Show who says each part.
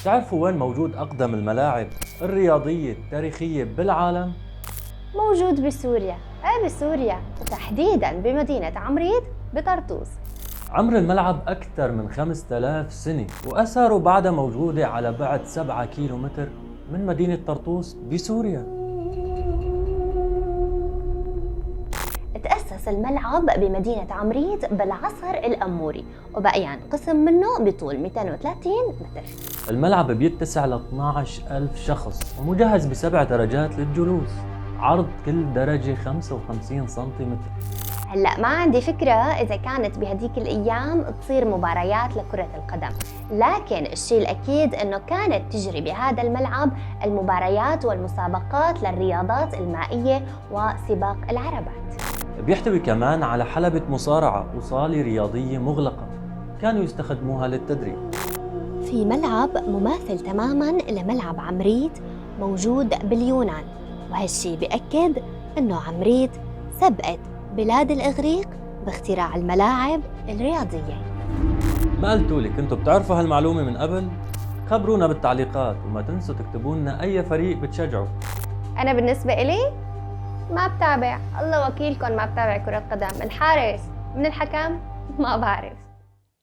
Speaker 1: تعرفوا وين موجود أقدم الملاعب الرياضية التاريخية بالعالم؟
Speaker 2: موجود بسوريا، بسوريا وتحديدا بمدينة عمريت بطرطوس.
Speaker 1: عمر الملعب أكثر من 5000 سنة، وأثاره بعدها موجودة على بعد 7 كيلومتر من مدينة طرطوس بسوريا.
Speaker 2: تأسس الملعب بمدينة عمريت بالعصر الأموري، وبقيان قسم منه بطول 230 متر.
Speaker 1: الملعب بيتسع ل 12000 شخص، ومجهز ب7 درجات للجلوس، عرض كل درجة 55 سنتيمتر.
Speaker 2: هلأ ما عندي فكرة إذا كانت بهديك الأيام تصير مباريات لكرة القدم، لكن الشيء الأكيد إنه كانت تجري بهذا الملعب المباريات والمسابقات للرياضات المائية وسباق العربات.
Speaker 1: بيحتوي كمان على حلبة مصارعة وصالة رياضية مغلقة كانوا يستخدموها للتدريب.
Speaker 2: في ملعب مماثل تماماً لملعب عمريت موجود باليونان، وهالشي بأكد إنه عمريت سبقت بلاد الإغريق باختراع الملاعب الرياضية.
Speaker 1: ما قلتولي كنتوا بتعرفوا هالمعلومة من قبل؟ خبرونا بالتعليقات، وما تنسوا تكتبوا لنا أي فريق بتشجعوا.
Speaker 2: أنا بالنسبة إلي ما بتابع، الله وكيلكم ما بتابع كرة قدم. الحارس من الحكم ما بعرف.